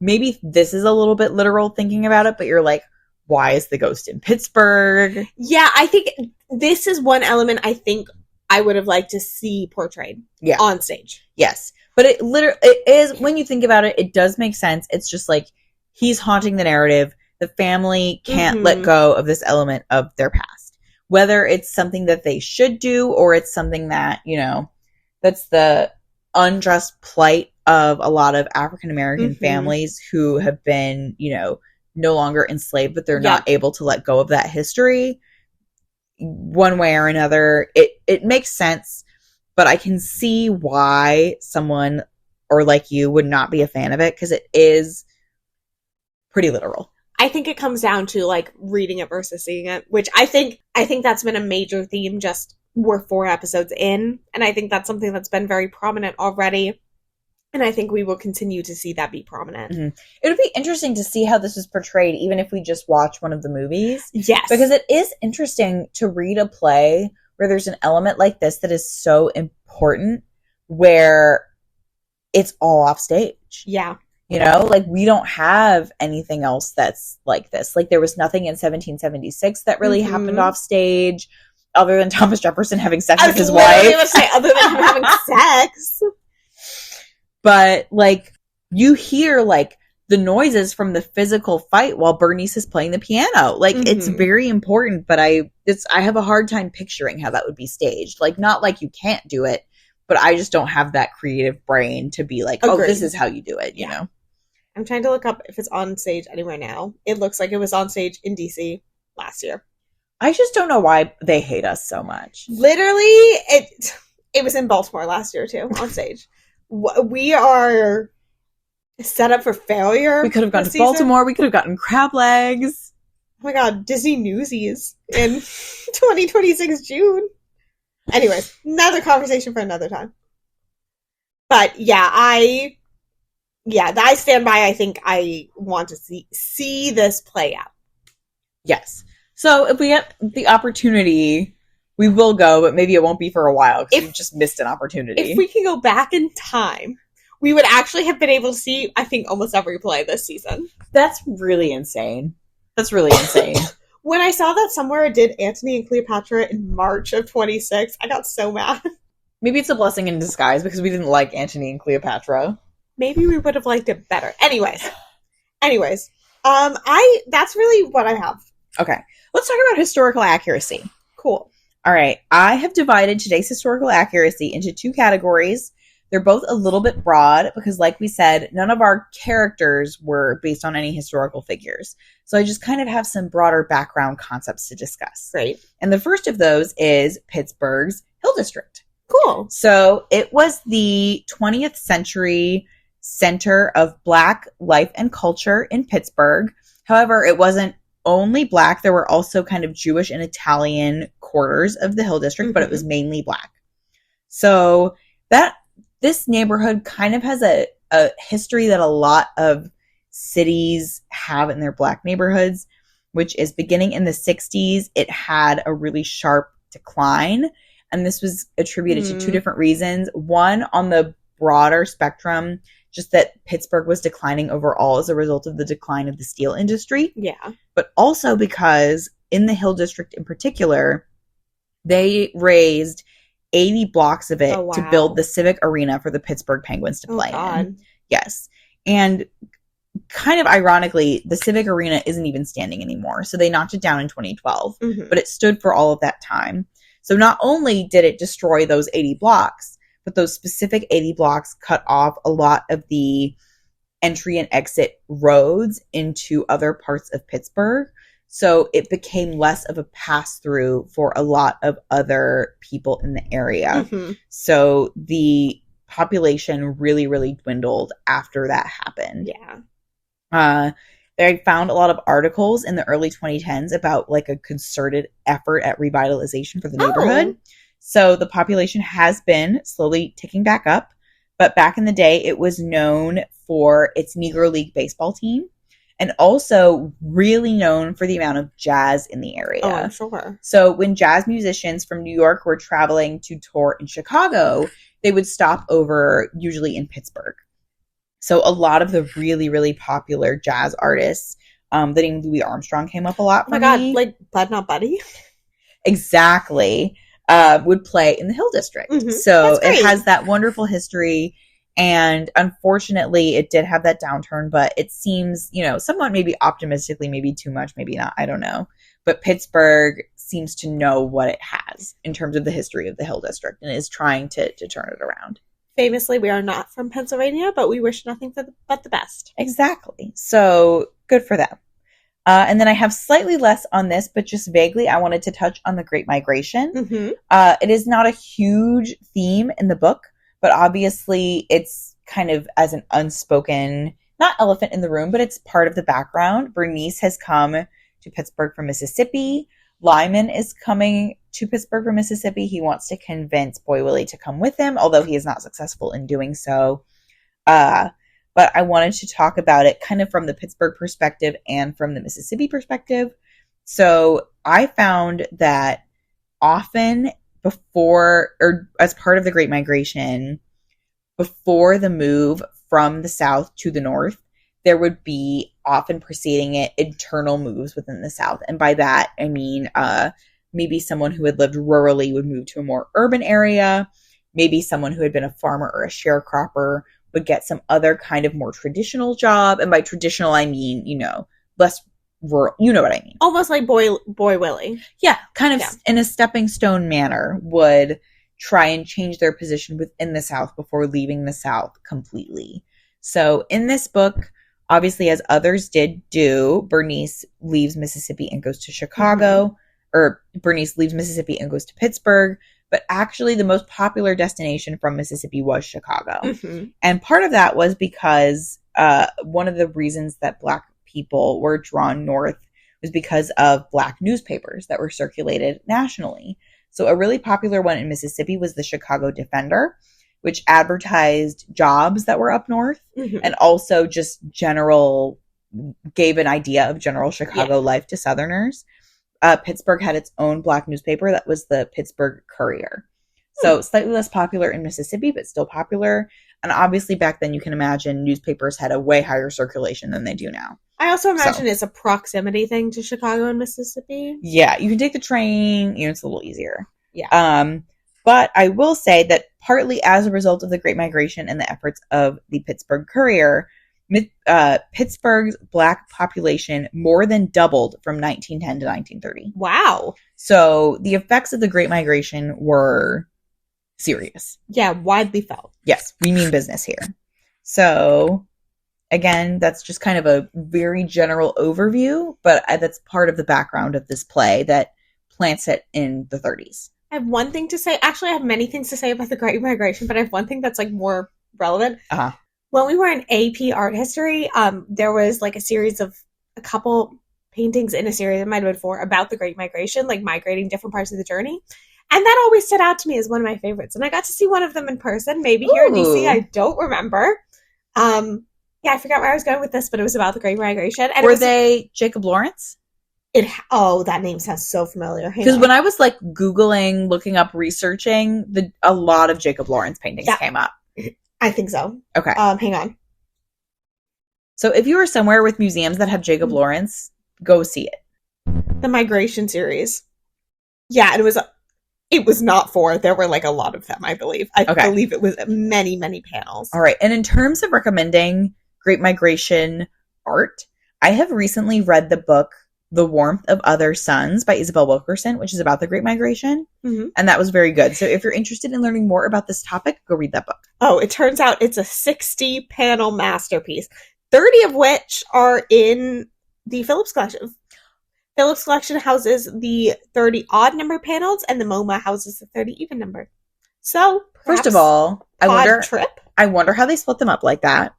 maybe this is a little bit literal thinking about it, but you're like, why is the ghost in Pittsburgh? Yeah, I think this is one element I think I would have liked to see portrayed on stage. Yes. But it is, when you think about it, it does make sense. It's just like, he's haunting the narrative. The family can't let go of this element of their past. Whether it's something that they should do, or it's something that, you know, that's the unjust plight of a lot of African-American families who have been, you know, no longer enslaved, but they're not able to let go of that history. One way or another, it makes sense. But I can see why someone or like you would not be a fan of it, because it is pretty literal. I think it comes down to like reading it versus seeing it, which I think that's been a major theme. Just we're 4 episodes in, and I think that's something that's been very prominent already. And I think we will continue to see that be prominent. It would be interesting to see how this is portrayed, even if we just watch one of the movies. Yes. Because it is interesting to read a play where there's an element like this that is so important, where it's all off stage. Yeah. You know, like, we don't have anything else that's like this. Like, there was nothing in 1776 that really happened off stage, other than Thomas Jefferson having sex with his wife. I was going to say, other than him having sex. But, like, you hear, like, the noises from the physical fight while Bernice is playing the piano. Like, it's very important, but I have a hard time picturing how that would be staged. Like, not like you can't do it, but I just don't have that creative brain to be like, oh, this is how you do it, you know? I'm trying to look up if it's on stage anywhere now. It looks like it was on stage in DC last year. I just don't know why they hate us so much. Literally, it was in Baltimore last year, too, on stage. We are set up for failure. We could have gone to Baltimore. We could have gotten crab legs. Oh my god, Disney Newsies in 2026 June. Anyways, another conversation for another time. But yeah, I stand by. I think I want to see this play out. Yes. So if we get the opportunity, we will go, but maybe it won't be for a while because we've just missed an opportunity. If we can go back in time, we would actually have been able to see, I think, almost every play this season. That's really insane. When I saw that somewhere it did Antony and Cleopatra in March of 26, I got so mad. Maybe it's a blessing in disguise because we didn't like Antony and Cleopatra. Maybe we would have liked it better. Anyways, that's really what I have. Okay. Let's talk about historical accuracy. Cool. All right. I have divided today's historical accuracy into 2 categories. They're both a little bit broad because, like we said, none of our characters were based on any historical figures. So I just kind of have some broader background concepts to discuss. Great. And the first of those is Pittsburgh's Hill District. Cool. So it was the 20th century center of Black life and culture in Pittsburgh. However, it wasn't only Black. There were also kind of Jewish and Italian quarters of the Hill District, but it was mainly Black. So this neighborhood kind of has a history that a lot of cities have in their Black neighborhoods, which is beginning in the 60s. It had a really sharp decline, and this was attributed to two different reasons. One, on the broader spectrum, just that Pittsburgh was declining overall as a result of the decline of the steel industry. Yeah. But also because in the Hill District in particular, they raised 80 blocks of it to build the Civic Arena for the Pittsburgh Penguins to play in. Yes. And kind of ironically, the Civic Arena isn't even standing anymore. So they knocked it down in 2012, but it stood for all of that time. So not only did it destroy those 80 blocks, but those specific 80 blocks cut off a lot of the entry and exit roads into other parts of Pittsburgh. So it became less of a pass-through for a lot of other people in the area. So the population really, really dwindled after that happened. Yeah. They found a lot of articles in the early 2010s about like a concerted effort at revitalization for the neighborhood. So the population has been slowly ticking back up. But back in the day, it was known for its Negro League baseball team, and also really known for the amount of jazz in the area. Oh, I'm sure. So when jazz musicians from New York were traveling to tour in Chicago, they would stop over usually in Pittsburgh. So a lot of the really, really popular jazz artists, the name Louis Armstrong came up a lot for me. Oh my God, like Bud Not Buddy? Exactly. Would play in the Hill District. So it has that wonderful history. And unfortunately, it did have that downturn, but it seems, somewhat maybe optimistically, maybe too much, maybe not. I don't know. But Pittsburgh seems to know what it has in terms of the history of the Hill District and is trying to turn it around. Famously, we are not from Pennsylvania, but we wish nothing but the best. Exactly. So good for them. And then I have slightly less on this, but just vaguely, I wanted to touch on the Great Migration. It is not a huge theme in the book, but obviously it's kind of as an unspoken, not elephant in the room, but it's part of the background. Bernice has come to Pittsburgh from Mississippi. Lyman is coming to Pittsburgh from Mississippi. He wants to convince Boy Willie to come with him, although he is not successful in doing so. But I wanted to talk about it kind of from the Pittsburgh perspective and from the Mississippi perspective. So I found that often before, or as part of the Great Migration, before the move from the South to the North, there would be often preceding it internal moves within the South. And by that, I mean maybe someone who had lived rurally would move to a more urban area. Maybe someone who had been a farmer or a sharecropper would get some other kind of more traditional job. And by traditional, I mean, less rural. You know what I mean? Almost like Boy Willie. Yeah, kind of in a stepping stone manner would try and change their position within the South before leaving the South completely. So in this book, obviously, as others did do, Bernice leaves Mississippi and goes to Chicago, or Bernice leaves Mississippi and goes to Pittsburgh. But actually, the most popular destination from Mississippi was Chicago. And part of that was because one of the reasons that Black people were drawn north was because of Black newspapers that were circulated nationally. So a really popular one in Mississippi was the Chicago Defender, which advertised jobs that were up north and also just gave an idea of general Chicago life to Southerners. Pittsburgh had its own Black newspaper that was the Pittsburgh Courier. So slightly less popular in Mississippi, but still popular. And obviously back then you can imagine newspapers had a way higher circulation than they do now. I also imagine it's a proximity thing to Chicago and Mississippi. Yeah, you can take the train, it's a little easier. Yeah. But I will say that partly as a result of the Great Migration and the efforts of the Pittsburgh Courier, Pittsburgh's Black population more than doubled from 1910 to 1930. Wow. So the effects of the Great Migration were serious. Yeah, widely felt. Yes, we mean business here. So again, that's just kind of a very general overview, but that's part of the background of this play that plants it in the 30s. I have one thing to say. Actually, I have many things to say about the Great Migration, but I have one thing that's like more relevant. Uh-huh. When we were in AP art history, there was like a couple paintings in a series, it might have been 4, about the Great Migration, like migrating different parts of the journey. And that always stood out to me as one of my favorites. And I got to see one of them in person, maybe here in DC. I don't remember. Yeah, I forgot where I was going with this, but it was about the Great Migration. And were they Jacob Lawrence? That name sounds so familiar. Because when I was like Googling, looking up, researching, a lot of Jacob Lawrence paintings came up. I think so. Okay. Hang on. So if you are somewhere with museums that have Jacob Lawrence, go see it. The Migration series. Yeah, it was not 4. There were like a lot of them, I believe. I believe it was many, many panels. All right. And in terms of recommending Great Migration art, I have recently read the book The Warmth of Other Suns by Isabel Wilkerson, which is about the Great Migration. Mm-hmm. And that was very good. So if you're interested in learning more about this topic, go read that book. Oh, it turns out it's a 60-panel masterpiece, 30 of which are in the Phillips Collection. Phillips Collection houses the 30 odd number panels, and the MoMA houses the 30 even number. So, first of all, I wonder how they split them up like that.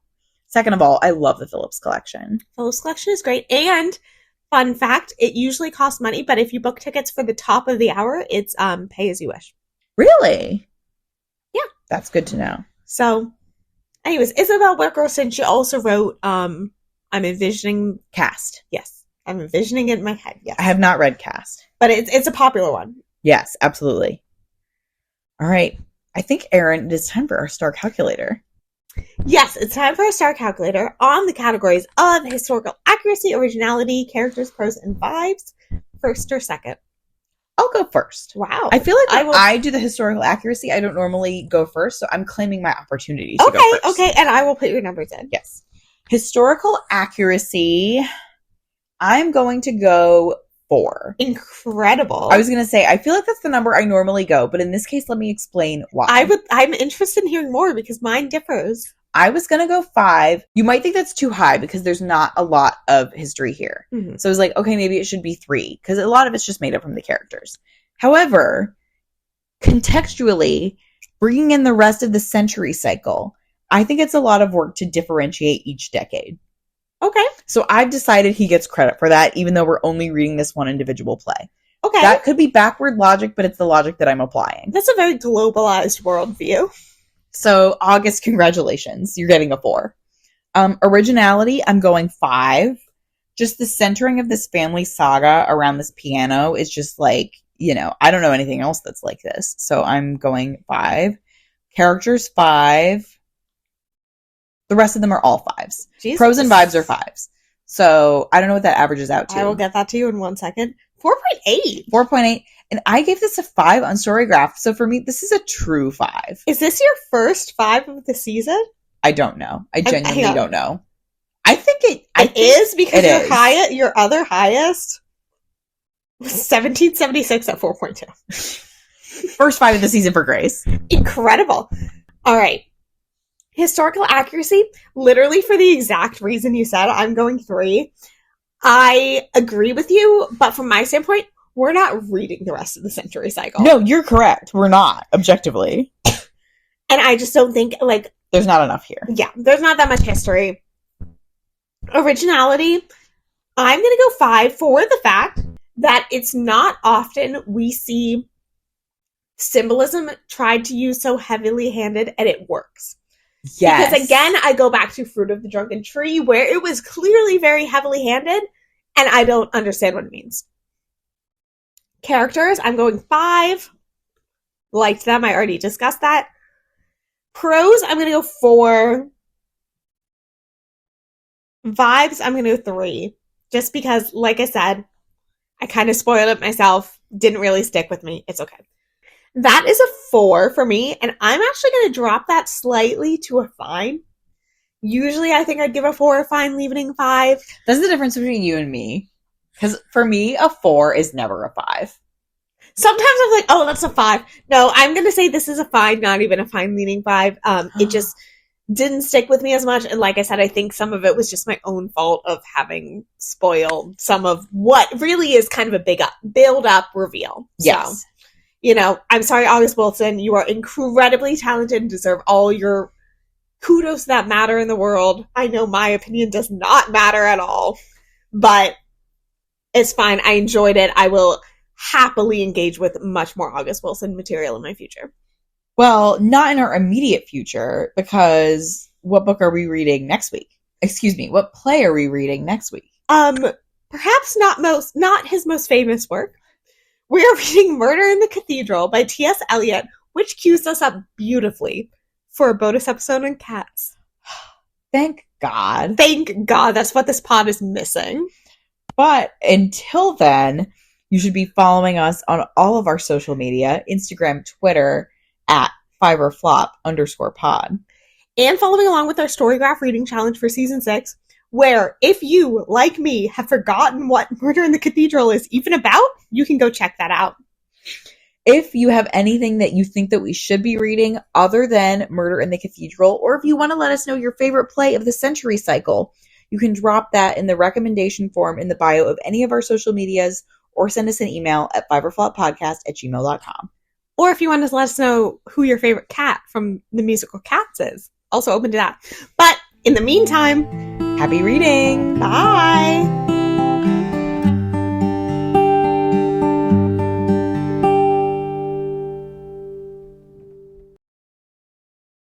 Second of all, I love the Phillips Collection. Phillips Collection is great. And fun fact, it usually costs money, but if you book tickets for the top of the hour, it's pay as you wish. Really? Yeah. That's good to know. So, anyways, Isabel Wilkerson, she also wrote I'm Envisioning Cast. Yes. I'm envisioning it in my head, yes. I have not read Cast. But it's a popular one. Yes, absolutely. All right. I think, Erin, it is time for our star calculator. Yes, it's time for a star calculator on the categories of historical accuracy, originality, characters, prose, and vibes. First or second? I'll go first. Wow. I feel like when I do the historical accuracy, I don't normally go first, so I'm claiming my opportunity to go first. Okay, and I will put your numbers in. Yes. Historical accuracy, I'm going to go 4. Incredible. I was going to say, I feel like that's the number I normally go, but in this case, let me explain why. I'm interested in hearing more because mine differs. I was going to go 5. You might think that's too high because there's not a lot of history here. Mm-hmm. So I was like, okay, maybe it should be 3 because a lot of it's just made up from the characters. However, contextually, bringing in the rest of the century cycle, I think it's a lot of work to differentiate each decade. Okay. So I've decided he gets credit for that, even though we're only reading this one individual play. Okay. That could be backward logic, but it's the logic that I'm applying. That's a very globalized worldview. So, August, congratulations. You're getting a 4. Originality, I'm going 5. Just the centering of this family saga around this piano is just like, I don't know anything else that's like this. So, I'm going 5. Characters, 5. The rest of them are all 5s. Jesus. Prose and vibes are 5s. So, I don't know what that averages out to. I will get that to you in 1 second. 4.8. 4.8. And I gave this a 5 on Storygraph. So for me, this is a true 5. Is this your first 5 of the season? I don't know. I genuinely don't know. I think it is because your other highest was 1776 at 4.2. First 5 of the season for Grace. Incredible. All right. Historical accuracy, literally for the exact reason you said, I'm going 3. I agree with you, but from my standpoint, we're not reading the rest of the century cycle. No, you're correct. We're not, objectively. And I just don't think, there's not enough here. Yeah, there's not that much history. Originality, I'm going to go 5 for the fact that it's not often we see symbolism tried to use so heavily handed, and it works. Yes. Because again, I go back to Fruit of the Drunken Tree, where it was clearly very heavily handed, and I don't understand what it means. Characters, I'm going 5. Liked them, I already discussed that. Prose, I'm going to go 4. Vibes, I'm going to go 3. Just because, like I said, I kind of spoiled it myself. Didn't really stick with me. It's okay. That is a 4 for me, and I'm actually going to drop that slightly to a fine. Usually I think I'd give a 4 a fine, leaving 5. That's the difference between you and me. Because for me, a 4 is never a 5. Sometimes I'm like, oh, that's a 5. No, I'm going to say this is a fine, not even a fine, leaning 5. It just didn't stick with me as much. And like I said, I think some of it was just my own fault of having spoiled some of what really is kind of a big build-up reveal. Yes. So, I'm sorry, August Wilson. You are incredibly talented and deserve all your kudos that matter in the world. I know my opinion does not matter at all, but it's fine. I enjoyed it. I will happily engage with much more August Wilson material in my future. Well, not in our immediate future, because what book are we reading next week? Excuse me, what play are we reading next week? Perhaps not his most famous work. We are reading Murder in the Cathedral by T.S. Eliot, which cues us up beautifully for a bonus episode on cats. Thank God. Thank God. That's what this pod is missing. But until then, you should be following us on all of our social media, Instagram, Twitter, at @fiverflop_pod. And following along with our Storygraph reading challenge for season 6, where if you, like me, have forgotten what Murder in the Cathedral is even about, you can go check that out. If you have anything that you think that we should be reading other than Murder in the Cathedral, or if you want to let us know your favorite play of the century cycle, you can drop that in the recommendation form in the bio of any of our social medias, or send us an email at fiverfloppodcast@gmail.com. Or if you want to let us know who your favorite cat from the musical Cats is, also open to that. But in the meantime, happy reading! Bye!